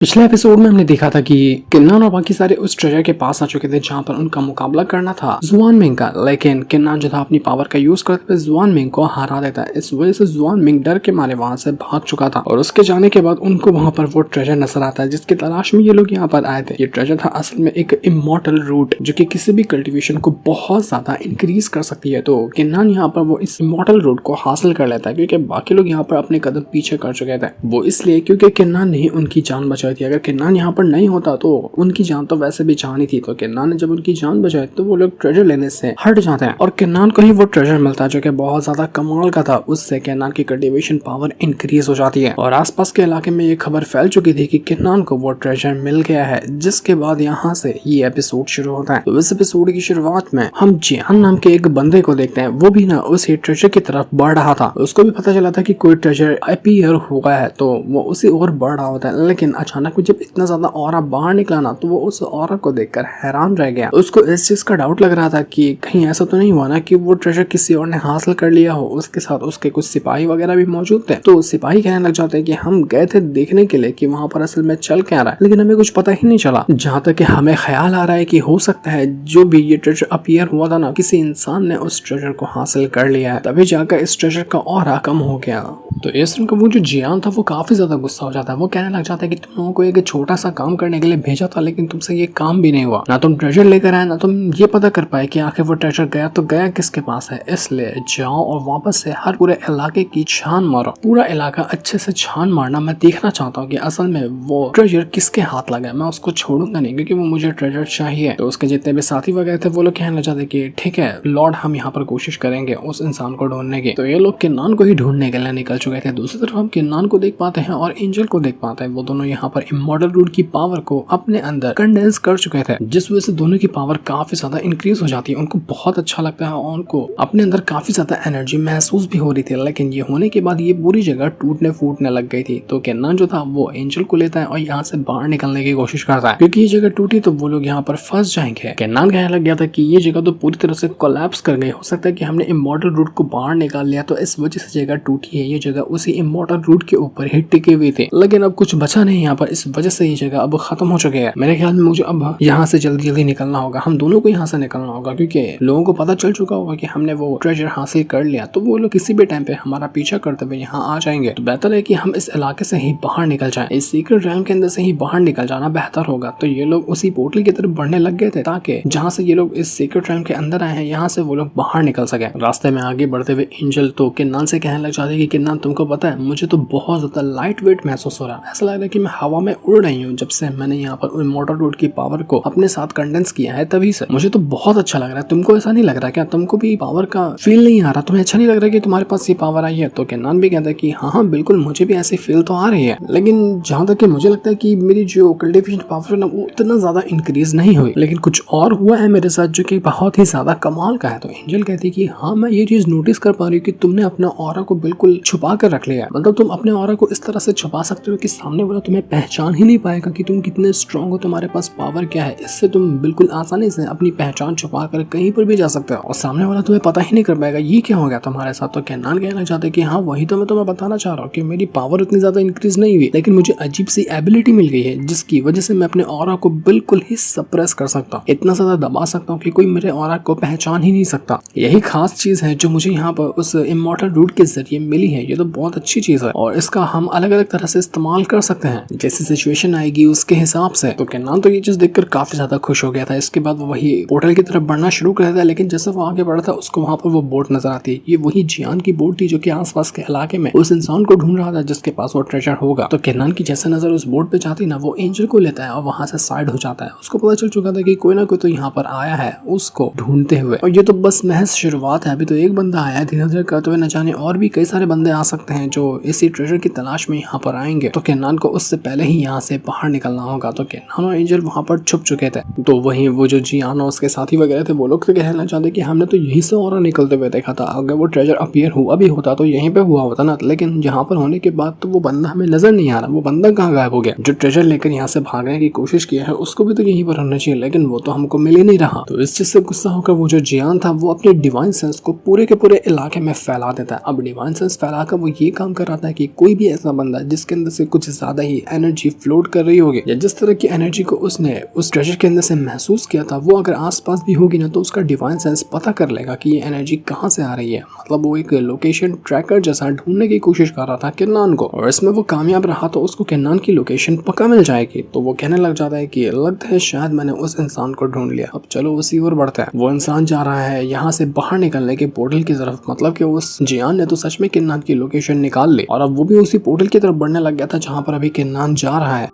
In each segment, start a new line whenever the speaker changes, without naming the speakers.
पिछले एपिसोड में हमने देखा था कि किन्नान और बाकी सारे उस ट्रेजर के पास आ चुके थे जहां पर उनका मुकाबला करना था जुआन मिंग का। लेकिन किन्नान जो था अपनी पावर का यूज करते हुए जुआन मिंग को हरा देता है। इस वजह से जुआन मिंग डर के मारे वहां से भाग चुका था और उसके जाने के बाद उनको वहां पर वो ट्रेजर नजर आता है जिसकी तलाश में ये लोग यहाँ पर आए थे। ये ट्रेजर था असल में एक इमॉर्टल रूट जो कि किसी भी कल्टिवेशन को बहुत ज्यादा इंक्रीज कर सकती है। तो किन्नान यहाँ पर वो इस इमॉर्टल रूट को हासिल कर लेता है क्योंकि बाकी लोग यहाँ पर अपने कदम पीछे कर चुके थे। वो इसलिए क्योंकि किन्नान ने उनकी जान बचाई थी। अगर किन्नान यहाँ पर नहीं होता तो उनकी जान तो वैसे भी जानी थी। तो किन्नान ने जब उनकी जान बचाई तो वो लोग ट्रेजर लेने से हट जाते हैं और किन्नान को ही वो ट्रेजर मिलता है जो कि बहुत ज्यादा कमाल का था। उससे किन्नान की कल्टीवेशन पावर इंक्रीज हो जाती है और आसपास के इलाके में ये खबर फैल चुकी थी कि किन्नान को वो ट्रेजर मिल गया है। जिसके बाद यहाँ से ये एपिसोड शुरू होता है। तो इस एपिसोड की शुरुआत में हम जियान नाम के एक बंदे को देखते हैं। वो भी ना उसी ट्रेजर की तरफ बढ़ रहा था। उसको भी पता चला था कि कोई ट्रेजर अपीयर हुआ है तो वो उसी ओर बढ़ रहा होता है। लेकिन अचानक जब इतना ज्यादा ऑरा बाहर निकला ना तो वो उस ऑरा को देखकर हैरान रह गया। उसको इस चीज का डाउट लग रहा था कि कहीं ऐसा तो नहीं हुआ ना कि वो ट्रेजर किसी और ने हासिल कर लिया हो। उसके साथ उसके कुछ सिपाही वगैरह भी मौजूद थे। तो सिपाही कहने लग जाते हैं कि हम गए थे देखने के लिए कि वहां पर असल में चल क्या रहा है, लेकिन हमें कुछ पता ही नहीं चला। जहाँ तक कि हमें ख्याल आ रहा है कि हो सकता है जो भी ये ट्रेजर अपीयर हुआ था ना किसी इंसान ने उस ट्रेजर को हासिल कर लिया है, तभी जाकर इस ट्रेजर का ऑरा कम हो गया। तो ये सुनकर वो जो जियान था वो काफी ज्यादा गुस्सा हो जाता है। वो कहने लग जाता है कि तुम लोगों को एक छोटा सा काम करने के लिए भेजा था लेकिन तुमसे ये काम भी नहीं हुआ। ना तुम ट्रेजर लेकर आए ना तुम ये पता कर पाए कि आखिर वो ट्रेजर गया तो गया किसके पास है। इसलिए जाओ और वापस से हर पूरे इलाके की छान मारो। पूरा इलाका अच्छे से छान मारना। मैं देखना चाहता हूँ कि असल में वो ट्रेजर किसके हाथ लगा है। मैं उसको छोड़ूंगा नहीं क्योंकि वो मुझे ट्रेजर चाहिए। तो उसके जितने भी साथी वगैरह थे वो लोग कहने लग जाते कि ठीक है लॉर्ड, हम यहाँ पर कोशिश करेंगे उस इंसान को ढूंढने की। तो ये लोग किन्नान को ही ढूंढने के लिए निकल चुके थे। दूसरी तरफ हम किन्नान को देख पाते हैं और एंजल को देख पाते हैं। वो दोनों यहाँ पर इमॉर्टल रूट की पावर को अपने अंदर कंडेंस कर चुके थे जिस वजह से दोनों की पावर काफी ज्यादा इंक्रीज हो जाती है। उनको बहुत अच्छा लगता है और उनको अपने अंदर काफी ज्यादा एनर्जी महसूस भी हो रही थी। लेकिन ये होने के बाद ये पूरी जगह टूटने फूटने लग गई थी। तो किन्नान जो था वो एंजल को लेता है और यहाँ से बाहर निकलने की कोशिश करता है क्योंकि ये जगह टूटी तो वो लोग यहाँ पर फंस जाएंगे। किन्नान कहने लग गया था कि ये जगह तो पूरी तरह से कोलैप्स कर गई। हो सकता है कि हमने इमॉर्टल रूट को बाहर निकाल लिया तो इस वजह से जगह टूटी है। ये जगह उसी इमॉर्टल रूट के ऊपर ही टिकी हुई थी लेकिन अब कुछ बचा नहीं यहाँ पर। इस वजह से ये जगह अब खत्म हो चुकी है। मेरे ख्याल में मुझे अब यहाँ से जल्दी जल्दी निकलना होगा। हम दोनों को यहाँ से निकलना होगा क्योंकि लोगों को पता चल चुका होगा कि हमने वो ट्रेजर हासिल कर लिया। तो वो लोग किसी भी टाइम पे हमारा पीछा करते हुए यहाँ आ जाएंगे। तो बेहतर है कि हम इस इलाके से ही बाहर निकल जाएं। इस सीक्रेट रैम के अंदर से ही बाहर निकल जाना बेहतर होगा। तो ये लोग उसी पोर्टल की तरफ बढ़ने लग गए थे ताकि जहाँ से ये लोग इस सीक्रेट रैम के अंदर आए हैं यहाँ से वो लोग बाहर निकल सके। रास्ते में आगे बढ़ते हुए एंजल तो किन्नान से कहने लग जाते कि किन्नान तुमको पता है मुझे तो बहुत ज्यादा लाइट वेट महसूस हो रहा है। ऐसा लग रहा है कि मैं हवा में उड़ रही हूँ जब से मैंने यहाँ पर इमॉर्टल रूट की पावर को अपने साथ कंडेंस किया है तभी से। मुझे तो बहुत अच्छा लग रहा है। तुमको ऐसा नहीं लग रहा क्या? तुमको भी पावर का फील नहीं आ रहा? तुम्हें अच्छा नहीं लग रहा कि तुम्हारे पास ये पावर आई है? तो किन्नान भी कहता है कि हाँ बिल्कुल मुझे भी ऐसी फील तो आ रही है लेकिन जहाँ तक कि मुझे लगता है कि मेरी जो कल्टीवेशन पावर है ना वो उतना ज्यादा इंक्रीज नहीं हुई लेकिन कुछ और हुआ है मेरे साथ जो कि बहुत ही ज्यादा कमाल का है। तो एंजल कहती है कि हाँ मैं ये चीज नोटिस कर पा रही हूँ कि तुमने अपना ऑरा को बिल्कुल छुपा कर रख लिया है। मतलब तुम अपने ऑरा को इस तरह से छुपा सकते हो कि सामने वाला तुम्हें पहचान ही नहीं पाएगा कि तुम कितने स्ट्रॉन्ग हो, तुम्हारे पास पावर क्या है। इससे तुम बिल्कुल आसानी से अपनी पहचान छुपा कर कहीं पर भी जा सकते हो और सामने वाला तुम्हें पता ही नहीं कर पाएगा ये क्या हो गया तुम्हारे साथ। तो किन्नान कहना चाहते हैं कि हाँ वही तो मैं तुम्हें बताना चाह रहा हूँ कि मेरी पावर उतनी ज्यादा इंक्रीज नहीं हुई लेकिन मुझे अजीब सी एबिलिटी मिल गई है जिसकी वजह से मैं अपने ऑरा को बिल्कुल ही सप्रेस कर सकता हूँ। इतना ज्यादा दबा सकता हूँ कि कोई मेरे ऑरा को पहचान ही नहीं सकता। यही खास चीज है जो मुझे यहाँ पर उस इमॉर्टल रूट के जरिए मिली है। ये तो बहुत अच्छी चीज है और इसका हम अलग अलग तरह से इस्तेमाल कर सकते हैं जैसी सिचुएशन आएगी उसके हिसाब से। तो किन्नान तो ये चीज देखकर काफी ज्यादा खुश हो गया था। इसके बाद वो वही पोर्टल की तरफ बढ़ना शुरू कर देता है लेकिन जैसे वो आगे बढ़ता है उसको वहां पर वो बोट नजर आती है। ये वही जियान की बोट थी जो कि आसपास के इलाके में उस इंसान को ढूंढ रहा था जिसके पास वो ट्रेजर होगा। तो किन्नान की जैसे नजर उस बोट पे जाती ना वो एंजल को लेता है और वहां से साइड हो जाता है। उसको पता चल चुका था कि कोई ना कोई तो यहाँ पर आया है उसको ढूंढते हुए और ये तो बस महज शुरुआत है। अभी तो एक बंदा आया है, धीरे धीरे करते हुए न जाने और भी कई सारे बंदे आ सकते हैं जो इसी ट्रेजर की तलाश में यहाँ पर आएंगे। तो किन्नान को उससे पहले ही यहाँ से बाहर निकलना होगा। तो किन्नान और एंजल वहां पर छुप चुके थे। तो वहीं वो जो जियान और उसके साथी वगैरह थे वो लोग तो कहना चाहते कि हमने तो यहीं से और निकलते हुए देखा था। अगर वो ट्रेजर अपीयर हुआ भी होता तो यहीं पे हुआ होता ना, लेकिन यहाँ पर होने के बाद तो वो बंदा हमें नजर नहीं आ रहा। वो बंदा कहाँ गायब हो गया? जो ट्रेजर लेकर यहाँ से भागने की कोशिश किया है उसको भी तो यहीं पर होना चाहिए लेकिन वो तो हमको मिल ही नहीं रहा। तो इस चीज से गुस्सा होकर वो जो जियान था वो अपने डिवाइन सेंस को पूरे के पूरे इलाके में फैला देता है। अब डिवाइन सेंस फैलाकर वो ये काम कर रहा था कि कोई भी ऐसा बंदा जिसके अंदर से कुछ ज्यादा ही एनर्जी एनर्जी फ्लोट कर रही होगी या जिस तरह की एनर्जी को उसने उस ट्रेजर के अंदर से महसूस किया था वो अगर आसपास भी होगी ना तो उसका डिवाइन सेंस पता कर लेगा कि ये एनर्जी कहाँ से आ रही है। मतलब वो एक लोकेशन ट्रैकर जैसा ढूंढने की कोशिश कर रहा था किन्नान को, और इसमें वो कामयाब रहा तो उसको किन्नान की लोकेशन पक्का मिल जाएगी। तो वो कहने लग जाता है कि लगता है शायद मैंने उस इंसान को ढूंढ लिया, अब चलो उसी ओर बढ़ते हैं। वो इंसान जा रहा है यहाँ से बाहर निकलने के पोर्टल की तरफ। मतलब कि उस जियान ने तो सच में किन्नान की लोकेशन निकाल ली और अब वो भी उसी पोर्टल की तरफ बढ़ने लग गया था जहाँ पर अभी किन्नान जा रहा है।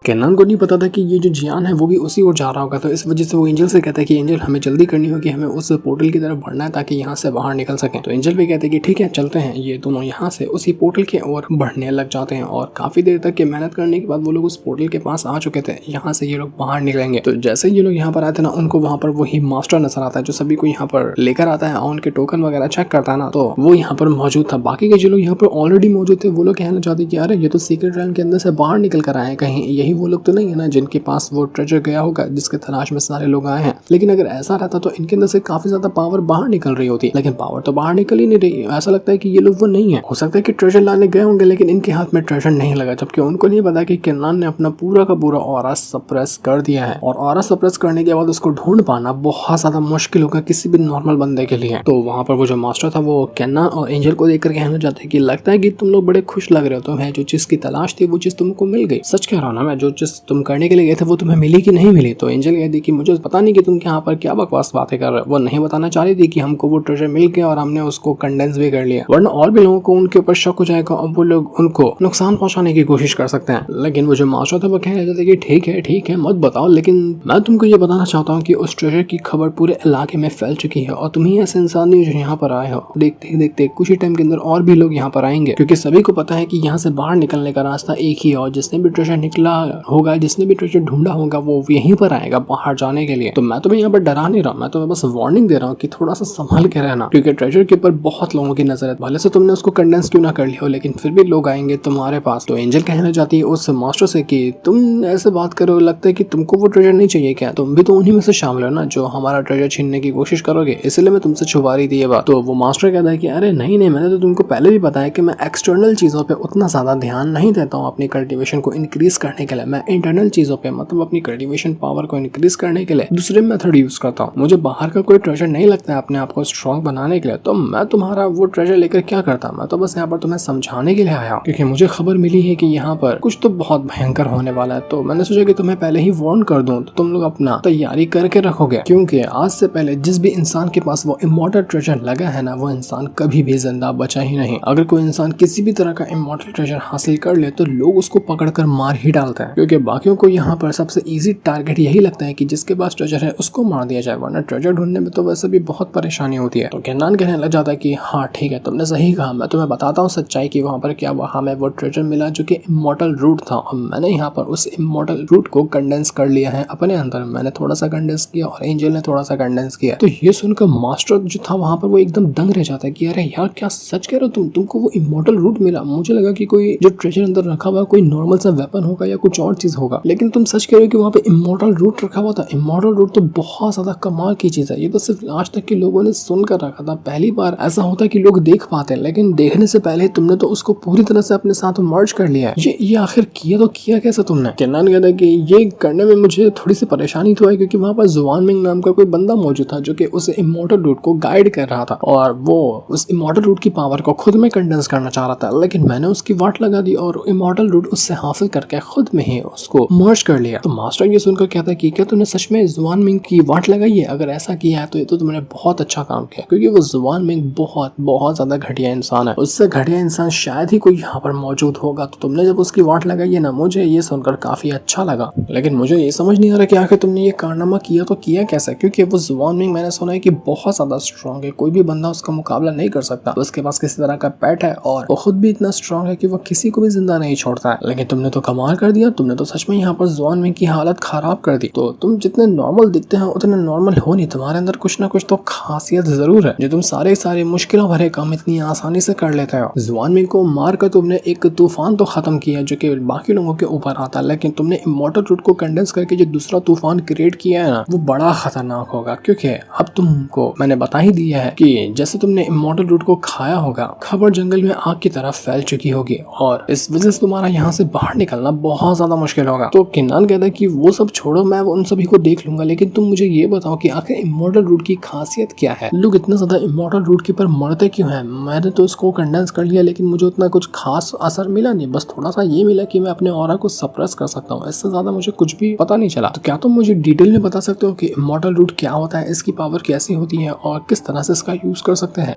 किन्नान को नहीं पता था कि ये जो जियान है वो भी उसी ओर जा रहा होगा, तो इस वजह से वो एंजल से कहता है कि एंजल हमें जल्दी करनी होगी, हमें उस पोर्टल की तरफ बढ़ना है ताकि यहाँ से बाहर निकल सकें। तो एंजल भी कहते हैं कि ठीक है चलते हैं। ये दोनों यहाँ से उसी पोर्टल के ओर बढ़ने लग जाते हैं और काफी देर तक की मेहनत करने के बाद वो लोग उस पोर्टल के पास आ चुके थे। यहाँ से ये लोग बाहर निकलेंगे। तो जैसे ये लोग यहाँ पर आए थे ना उनको वहाँ पर वही मास्टर नजर आता है जो सभी को यहाँ पर लेकर आता है और उनके टोकन वगैरह चेक करता है ना, तो वो यहाँ पर मौजूद था। बाकी के जो लोग यहाँ पर ऑलरेडी मौजूद थे वो लोग कहना चाहते कि अरे ये तो सीक्रेट रैम के अंदर से बाहर निकल कर आए, कहीं यही वो लोग तो नहीं है ना जिनके पास वो ट्रेजर गया होगा जिसके तलाश में सारे लोग आए हैं। लेकिन अगर ऐसा रहता तो इनके अंदर से काफी ज्यादा पावर बाहर निकल रही होती, लेकिन पावर तो बाहर निकल ही नहीं रही। ऐसा लगता है कि ये लोग वो नहीं है। हो सकता है कि ट्रेजर लाने गए होंगे लेकिन इनके हाथ में ट्रेजर नहीं लगा, जबकि उनको नहीं पता कि किन्नान ने अपना पूरा का पूरा ऑरा सप्रेस कर दिया है और ऑरा सप्रेस करने के बाद उसको ढूंढ पाना बहुत ज्यादा मुश्किल होगा किसी भी नॉर्मल बंदे के लिए। तो वहां पर वो जो मास्टर था वो किन्नान और एंजल को देखकर कहना चाहता है कि लगता है कि तुम लोग बड़े खुश लग रहे हो, तुम्हें जो चीज की तलाश थी वो चीज तुमको मिल गई। सच कह रहा हूं ना मैं, जो चीज तुम करने के लिए गए थे वो तुम्हें मिली कि नहीं मिली। तो एंजल कहती कि मुझे पता नहीं कि तुम यहाँ पर क्या बकवास बातें कर रहे हो। वो नहीं बताना चाह रही थी कि हमको वो ट्रेजर मिल गया और हमने उसको कंडेंस भी कर लिया, वरना और भी लोगों को उनके ऊपर शक हो जाएगा और वो लोग उनको नुकसान पहुंचाने की कोशिश कर सकते हैं। लेकिन वो जो मास्टर था वो कहने लगे कि ठीक है मत बताओ, लेकिन मैं तुमको ये बताना चाहता हूँ कि उस ट्रेजर की खबर पूरे इलाके में फैल चुकी है और तुम ही ऐसे इंसान नहीं जो यहाँ पर आए हो। देखते देखते कुछ ही टाइम के अंदर और भी लोग यहाँ पर आएंगे, क्योंकि सभी को पता है कि यहाँ से बाहर निकलने का रास्ता एक ही है और जिसने भी ट्रेजर निकला होगा, जिसने भी ट्रेजर ढूंढा होगा वो यहीं पर आएगा बाहर जाने के लिए। तो मैं तुम्हें यहाँ पर डरा नहीं रहा, मैं तुम्हें बस वार्निंग दे रहा हूँ कि थोड़ा सा संभाल के रहना, क्योंकि ट्रेजर के ऊपर बहुत लोगों की नजर है। भले से तुमने उसको कंडेंस क्यों ना कर लिया हो लेकिन फिर भी लोग आएंगे तुम्हारे पास। तो एंजल कहना चाहती है उस मास्टर से कि तुम ऐसे बात करो, लगता है कि तुमको वो ट्रेजर नहीं चाहिए क्या? तुम भी तो उन्हीं में से शामिल हो ना जो हमारा ट्रेजर छीनने की कोशिश करोगे, इसलिए मैं तुमसे छुपा रही थी ये बात। तो वो मास्टर कहता है कि अरे नहीं मैंने तो तुमको पहले भी बताया कि मैं एक्सटर्नल चीजों पे उतना ज्यादा ध्यान नहीं देता हूँ अपनी कल्टीवेशन को इंक्रीज करने के लिए। मैं इंटरनल चीजों पे मतलब अपनी कल्टीवेशन पावर को इंक्रीज करने के लिए दूसरे मेथड यूज करता हूँ। मुझे बाहर का कोई ट्रेजर नहीं लगता है अपने आप को स्ट्रॉन्ग बनाने के लिए। तो मैं तुम्हारा वो ट्रेजर लेकर क्या करता, मैं तो बस यहाँ पर तुम्हें समझाने के लिए आया हूँ, क्योंकि मुझे खबर मिली है कि यहाँ पर कुछ तो बहुत भयंकर होने वाला है। तो मैंने सोचा कि तुम्हें पहले ही वार्न कर दूं तो तुम लोग अपना तैयारी करके रखोगे, क्योंकि आज से पहले जिस भी इंसान के पास वो इमॉर्टल ट्रेजर लगा है ना वो इंसान कभी भी जिंदा बचा ही नहीं। अगर कोई इंसान किसी भी तरह का इमॉर्टल ट्रेजर हासिल कर ले तो लोग उसको पकड़कर मार ही डालते हैं, क्योंकि बाकियों को यहाँ पर सबसे इजी टारगेट यही लगता है कि जिसके पास ट्रेजर है उसको मार दिया जाए, वरना ट्रेजर ढूंढने में तो वैसे भी बहुत परेशानी होती है। तो किन्नान कहने लग जाता है कि हाँ ठीक है तुमने सही कहा, मैं तुम्हें बताता हूँ सच्चाई की वहाँ पर क्या हुआ। हमें वो ट्रेजर मिला जो कि इमॉर्टल रूट था और मैंने यहाँ पर उस इमॉर्टल रूट को कंडेंस कर लिया है अपने अंदर। मैंने थोड़ा सा कंडेंस किया और एंजल ने थोड़ा सा कंडेंस किया। तो ये सुनकर मास्टर जो था वहाँ पर वो एकदम दंग रह जाता है कि अरे यार क्या सच कह रहे हो तुमको वो इमॉर्टल रूट मिला? मुझे लगा कि कोई जो ट्रेजर अंदर रखा हुआ कोई नॉर्मल सा वेपन होगा या कुछ और चीज होगा, लेकिन तुम सच कह रहे हो कि वहाँ पे इमॉर्टल रूट रखा हुआ था। इमॉर्टल रूट तो बहुत ज्यादा कमाल की चीज है, ये तो सिर्फ आज तक के लोगों ने सुनकर रखा था। पहली बार ऐसा होता है कि लोग देख पाते हैं, लेकिन देखने से पहले तुमने तो उसको पूरी तरह से अपने साथ मर्ज कर लिया है। ये आखिर किया कैसे तुमने? किन्नान कहता है कि ये करने में मुझे थोड़ी सी परेशानी तो है, क्योंकि वहाँ पर जुआन मिंग नाम का कोई बंदा मौजूद था जो कि उस इमॉर्टल रूट को गाइड कर रहा था और वो उस इमॉर्टल रूट की पावर को खुद में कंडेंस करना चाह रहा था, लेकिन मैंने उसकी वाट लगा दी और इमॉर्टल रूट उससे हासिल करके खुद में ही उसको मर्ज कर लिया। तो मास्टर ये सुनकर कहता है कि क्या तुमने सच में जुआन मिंग की वाट लगाई है? अगर ऐसा किया है तो ये तो तुमने बहुत अच्छा काम किया, क्योंकि वो जुआन मिंग बहुत ज्यादा घटिया इंसान है। उससे घटिया इंसान शायद ही कोई यहाँ पर मौजूद होगा। तो तुमने जब उसकी वाट लगाई है ना, मुझे ये सुनकर काफी अच्छा लगा, लेकिन मुझे ये समझ नहीं आ रहा कि आखिर तुमने ये कारनामा किया तो किया कैसे, क्योंकि वो जुआन मिंग मैंने सुना है कि बहुत ज्यादा स्ट्रॉन्ग है, कोई भी बंदा उसका मुकाबला नहीं कर सकता। उसके पास किसी तरह का पेट है और वो खुद भी इतना स्ट्रॉन्ग है कि वो किसी को भी जिंदा नहीं छोड़ता है। लेकिन तुमने तो कमाल कर दिया, तुमने तो सच में यहाँ पर जुआन मिंग की हालत खराब कर दी। तो तुम जितने नॉर्मल दिखते हो उतने नॉर्मल हो नहीं, तुम्हारे अंदर कुछ ना कुछ तो खासियत जरूर है जो तुम सारे मुश्किलों भरे काम इतनी आसानी से कर लेते हो। जुआन मिंग को मारकर तुमने एक तूफान तो खत्म किया जो कि बाकी लोगों के ऊपर आता, लेकिन तुमने इमॉर्टल रूट को कंडेंस करके जो दूसरा तूफान क्रिएट किया है ना, वो बड़ा खतरनाक होगा। क्योंकि अब तुमको मैंने बता ही दिया है कि जैसे तुमने इमॉर्टल रूट को खाया होगा, खबर जंगल में आग की तरह फैल चुकी होगी और इस वजह से तुम्हारा यहाँ से बाहर निकलना बहुत ज्यादा मुश्किल होगा। तो किन्नान कहता है कि वो सब छोड़ो, मैं उन सभी को देख लूंगा, लेकिन तुम मुझे ये बताओ कि आखिर इमॉर्टल रूट की खासियत क्या है? लोग इतना ज्यादा इमॉर्टल रूट के ऊपर मरते क्यों हैं? मैंने तो इसको कंडेंस कर लिया लेकिन मुझे उतना कुछ खास असर मिला नहीं, बस थोड़ा सा ये मिला कि मैं अपने ऑरा को सप्रेस कर सकता हूँ, इससे ज्यादा मुझे कुछ भी पता नहीं चला। तो क्या तुम मुझे डिटेल में बता सकते हो कि इमॉर्टल रूट क्या होता है, इसकी पावर कैसी होती है और किस तरह से इसका यूज कर सकते हैं?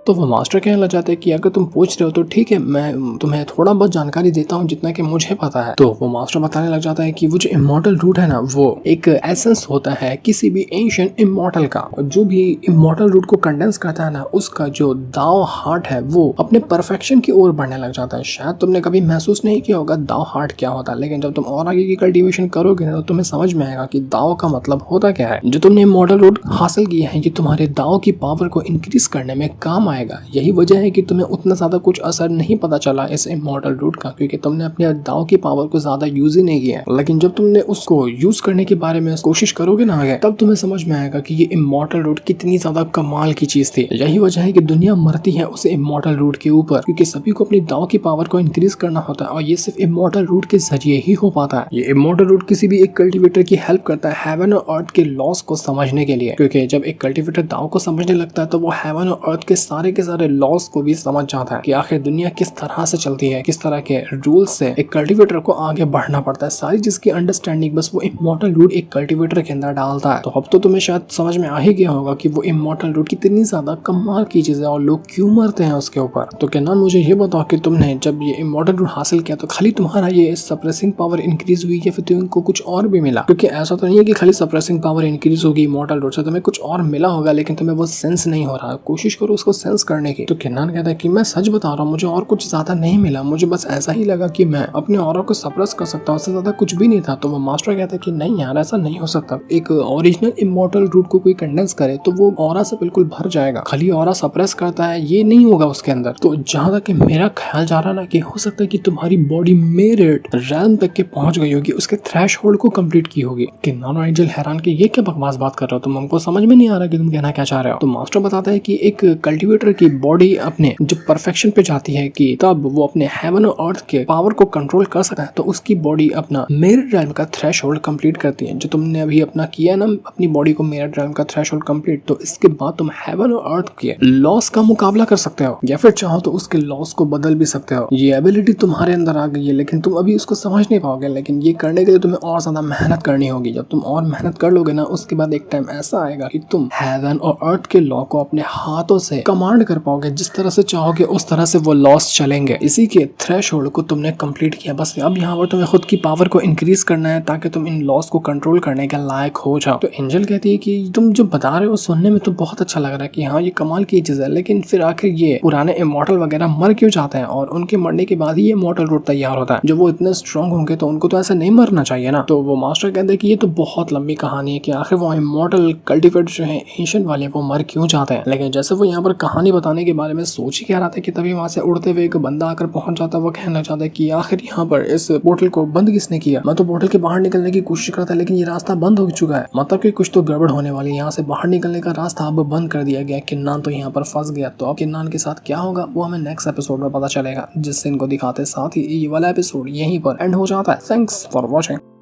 तो वो मास्टर कहने लग जाते हैं कि अगर तुम पूछ रहे हो तो ठीक है, मैं तुम्हें थोड़ा बहुत जानकारी देता हूँ जितना कि मुझे पता है। तो वो मास्टर बताने लग जाता है कि वो जो इमॉर्टल रूट है ना, वो एक एसेंस होता है किसी भी एंशिएंट इमॉर्टल का, और जो भी इमॉर्टल रूट को कंडेंस करता है ना, उसका जो दाव हार्ट है वो अपने परफेक्शन की ओर बढ़ने लग जाता है। शायद तुमने कभी महसूस नहीं किया होगा दाव हार्ट क्या होता है, लेकिन जब तुम और आगे की कल्टीवेशन करोगे ना तो तुम्हें समझ में आएगा कि दाव का मतलब होता क्या है। जो तुमने इमॉर्टल रूट हासिल किया है ये तुम्हारे दाव की पावर को इंक्रीज करने में काम आएगा। यही वजह है कि तुम्हें उतना ज्यादा कुछ असर नहीं पता चला इस इमॉर्टल रूट का, क्योंकि तुमने अपने दाव की पावर को ज्यादा यूज ही नहीं किया। लेकिन जब तुमने उसको यूज करने के बारे में कोशिश करोगे ना आगे, तब तुम्हें समझ में आएगा कि ये इमॉर्टल रूट कितनी ज्यादा कमाल की चीज थी। यही वजह है कि दुनिया मरती है उस इमॉर्टल रूट के ऊपर, क्योंकि सभी को अपनी दाव की पावर को इंक्रीज करना होता है और ये सिर्फ इमॉर्टल रूट के जरिए ही हो पाता है। ये इमॉर्टल रूट किसी भी एक कल्टीवेटर की हेल्प करता है हेवन और अर्थ के लॉस को समझने के लिए, क्योंकि जब एक कल्टीवेटर दाव को समझने लगता है तो वो हेवन और अर्थ के सारे लॉस को भी समझ जाता है कि आखिर दुनिया किस तरह से चलती है, किस तरह के रूल से एक कल्टीवेटर को आगे बढ़ना पड़ता है। सारी चीज की अंडरस्टैंडिंग बस वो इमॉर्टल रूट एक कल्टीवेटर के अंदर डालता है। तो अब तो तुम्हें शायद समझ में आ ही गया होगा कि वो इमॉर्टल रूट कितनी ज्यादा कमाल की चीज है और लोग क्यों मरते हैं उसके ऊपर। तो क्या मुझे ये बताओ कि तुमने जब ये इमॉर्टल रूट हासिल किया तो खाली तुम्हारा ये सप्रेसिंग पावर इंक्रीज हुई या फिर तुमको कुछ और भी मिला? क्योंकि ऐसा तो नहीं है कि खाली सप्रेसिंग पावर इंक्रीज होगी इमॉर्टल रूट से, तुम्हें कुछ और मिला होगा लेकिन तुम्हें वो सेंस नहीं हो रहा। कोशिश करो उसको सेंस करने की। तो किन्नान कहता है कि मैं सच बता रहा हूँ, मुझे और कुछ ज्यादा नहीं मिला, मुझे बस ऐसा ही लगा कि मैं अपने ऑरा को सप्रेस कर सकता हूँ, उससे ज्यादा कुछ भी नहीं था। तो वो मास्टर कहता है कि नहीं यार, ऐसा नहीं हो सकता। एक ओरिजिनल इमॉर्टल रूट को कोई कंडेंस करे तो वो ऑरा से बिल्कुल भर जाएगा, खाली ऑरा सप्रेस करता है ये नहीं होगा उसके अंदर। तो जहाँ तक मेरा ख्याल जा रहा ना कि हो सकता है कि तुम्हारी बॉडी मेरिट रैम तक के पहुंच गई होगी, उसके थ्रेशहोल्ड को कंप्लीट की होगी। किन्नान और एंजल हैरान कि ये क्या बकवास बात कर रहे हो तुम, हमको समझ में नहीं आ रहा कि तुम कहना क्या चाह रहे हो। तो मास्टर बताता है कि एक कल्टीवेटर की बॉडी अपने जो परफेक्शन पे जाती है कि तब वो अपने हेवन और अर्थ के पावर को कंट्रोल कर सकता है, तो उसकी बॉडी अपना मेरिट रैम का थ्रेशहोल्ड कंप्लीट करती है। जो तुमने अभी अपना किया ना, अपनी बॉडी को मेरिट रैम का थ्रेशहोल्ड कंप्लीट, तो इसके बाद तुम हेवन और अर्थ के लॉस का मुकाबला कर सकते हो या फिर चाहो तो उसके लॉस को बदल भी सकते हो। ये एबिलिटी तुम्हारे अंदर आ गई है लेकिन तुम अभी उसको समझ नहीं पाओगे, लेकिन ये करने के लिए तुम्हें और ज्यादा मेहनत करनी होगी। जब तुम और मेहनत कर लोगे ना, उसके बाद एक टाइम ऐसा आएगा कि तुम हेवन और अर्थ के लॉ को अपने हाथों से कमांड कर पाओगे, जिस तरह से चाहोगे उस तरह से वो लॉस चलेंगे। इसी के थ्रेशहोल्ड को तुमने कंप्लीट किया, बस अब यहाँ पर तुम्हें खुद की पावर को इंक्रीज करना है ताकि तुम इन लॉस को कंट्रोल करने के लायक हो जाओ। तो एंजल कहती है कि तुम जो बता रहे हो सुनने में तो बहुत अच्छा लग रहा है कि हाँ ये कमाल की चीज है, लेकिन फिर आखिर ये पुराने इमॉर्टल वगैरह मर क्यों जाते हैं और उनके मरने के बाद ही ये इमॉर्टल रूट तैयार होता है? जब वो इतने स्ट्रांग होंगे तो उनको तो ऐसा नहीं मरना चाहिए ना। तो वो मास्टर कहते हैं कि ये तो बहुत लंबी कहानी है कि आखिर वो इमॉर्टल कल्टिवेटर जो है एंशिएंट वाले वो मर क्यों जाते हैं। लेकिन जैसे वो यहाँ पर कहानी बताने के बारे में सोच ही कह रहा था कि तभी वहां से उड़ते हुए एक बंदा आकर पहुंच जाता है। वो कहना चाहता है कि आखिर यहाँ पर इस पोर्टल को बंद किसने किया? मैं तो पोर्टल के बाहर निकलने की कोशिश करता लेकिन ये रास्ता बंद हो चुका है, मतलब कि कुछ तो गड़बड़ होने वाली है। यहाँ से बाहर निकलने का रास्ता अब बंद कर दिया गया। किन्नान तो यहाँ पर फंस गया। तो अब किन्नान के साथ क्या होगा वो हमें नेक्स्ट एपिसोड में पता चलेगा, जिससे इनको दिखाते साथ ही ये वाला एपिसोड यहीं पर एंड हो जाता है। Thanks for watching.